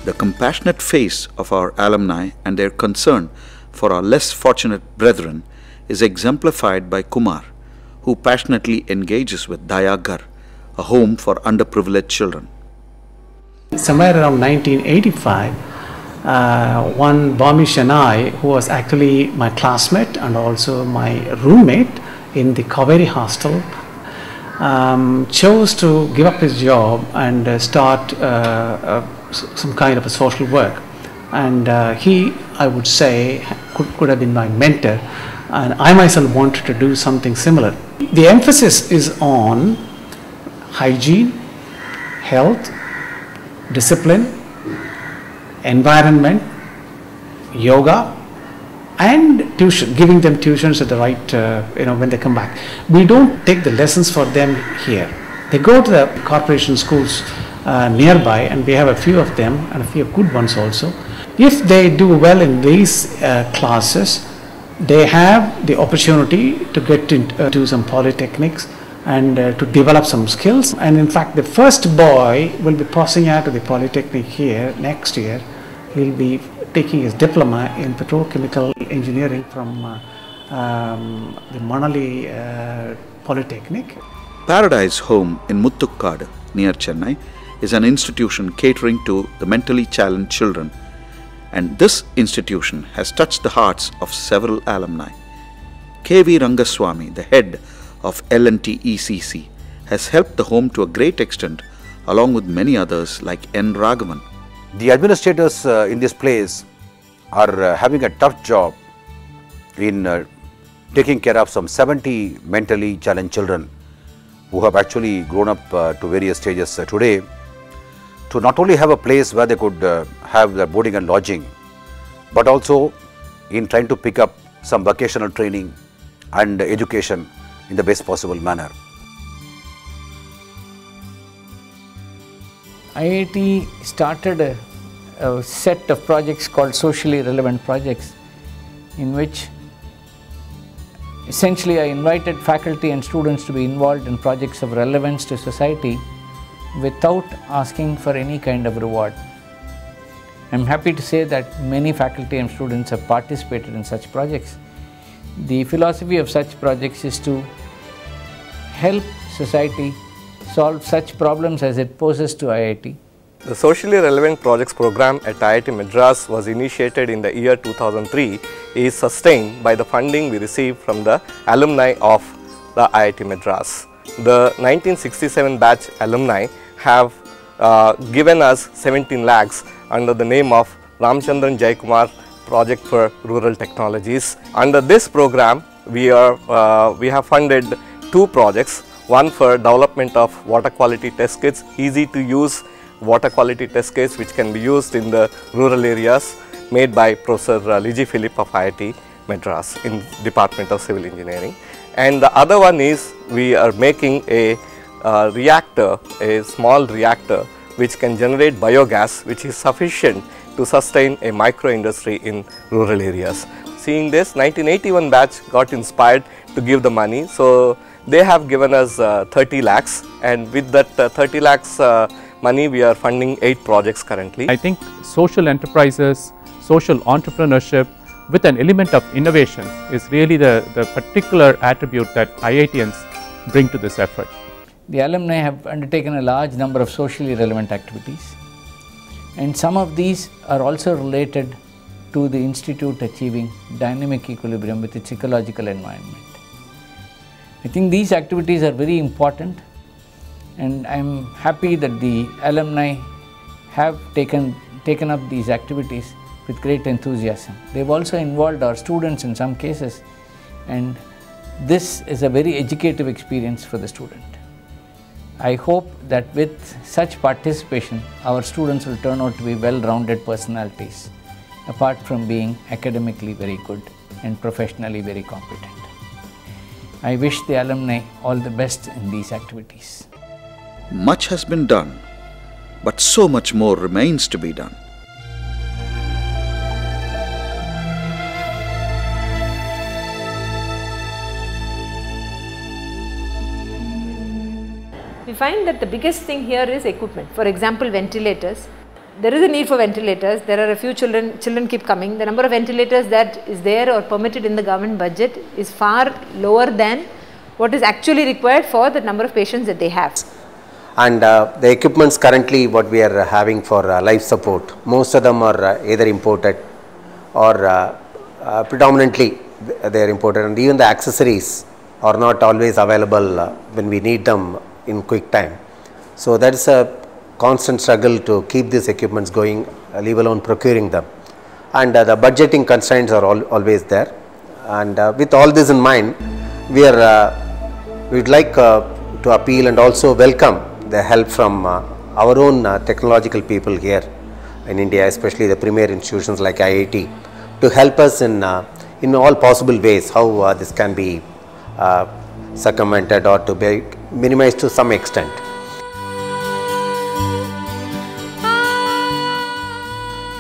The compassionate face of our alumni and their concern for our less fortunate brethren is exemplified by Kumar, who passionately engages with Dayaghar, a home for underprivileged children. Somewhere around 1985, one Bamish and I, who was actually my classmate and also my roommate in the Kaveri hostel, chose to give up his job and start some kind of a social work. And he, I would say, could have been my mentor, and I myself wanted to do something similar. The emphasis is on hygiene, health, discipline, environment, yoga, and tuition, giving them tuitions at the right, when they come back. We don't take the lessons for them here. They go to the corporation schools nearby, and we have a few of them and a few good ones also. If they do well in these classes, they have the opportunity to get into some polytechnics and to develop some skills. And in fact, the first boy will be passing out of the polytechnic here next year. He'll be taking his diploma in petrochemical engineering from the Manali Polytechnic. Paradise Home in Muttukkad near Chennai is an institution catering to the mentally challenged children, and this institution has touched the hearts of several alumni. K.V. Rangaswamy, the head of L&T ECC, has helped the home to a great extent, along with many others like N. Raghavan. The administrators in this place are having a tough job in taking care of some 70 mentally challenged children who have actually grown up to various stages today, to not only have a place where they could have their boarding and lodging, but also in trying to pick up some vocational training and education in the best possible manner. IIT started a set of projects called socially relevant projects, in which essentially I invited faculty and students to be involved in projects of relevance to society without asking for any kind of reward. I am happy to say that many faculty and students have participated in such projects. The philosophy of such projects is to help society solve such problems as it poses to IIT. The Socially Relevant Projects program at IIT Madras was initiated in the year 2003, is sustained by the funding we received from the alumni of the IIT Madras. The 1967 batch alumni have given us 17 lakhs under the name of Ramchandran Jaikumar Project for Rural Technologies. Under this program, we have funded 2 projects, one for development of water quality test kits, easy to use water quality test kits which can be used in the rural areas, made by Professor Liji Philip of IIT Madras in Department of Civil Engineering. And the other one is we are making a reactor, a small reactor which can generate biogas, which is sufficient to sustain a micro industry in rural areas. Seeing this, 1981 batch got inspired to give the money, so they have given us 30 lakhs, and with that 30 lakhs money we are funding 8 projects currently. I think social enterprises, social entrepreneurship with an element of innovation is really the particular attribute that IITians bring to this effort. The alumni have undertaken a large number of socially relevant activities, and some of these are also related to the institute achieving dynamic equilibrium with its ecological environment. I think these activities are very important, and I am happy that the alumni have taken up these activities with great enthusiasm. They have also involved our students in some cases, and this is a very educative experience for the student. I hope that with such participation, our students will turn out to be well-rounded personalities, apart from being academically very good and professionally very competent. I wish the alumni all the best in these activities. Much has been done, but so much more remains to be done. We find that the biggest thing here is equipment. For example, ventilators. there is a need for ventilators. There are a few children keep coming. The number of ventilators that is there or permitted in the government budget is far lower than what is actually required for the number of patients that they have. And the equipments currently what we are having for life support, most of them are either imported or predominantly they are imported, and even the accessories are not always available when we need them in quick time. So that is a constant struggle to keep these equipments going, leave alone procuring them. And the budgeting constraints are always there. And with all this in mind, we'd like to appeal and also welcome the help from our own technological people here in India, especially the premier institutions like IIT, to help us in all possible ways how this can be circumvented or to be minimized to some extent.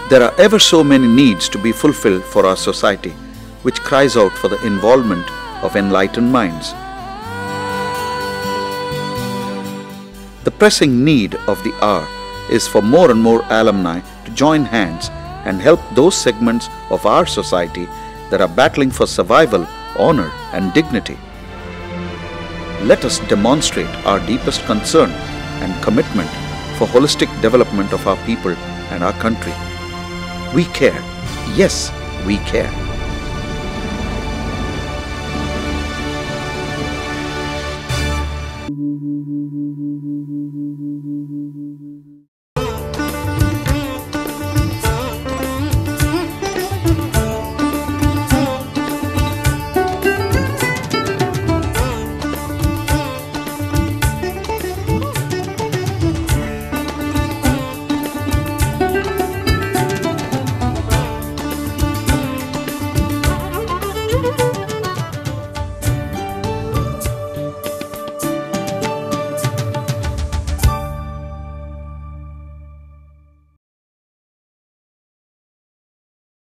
There are ever so many needs to be fulfilled for our society, which cries out for the involvement of enlightened minds. The pressing need of the hour is for more and more alumni to join hands and help those segments of our society that are battling for survival, honor and dignity. Let us demonstrate our deepest concern and commitment for holistic development of our people and our country. We care. Yes, we care.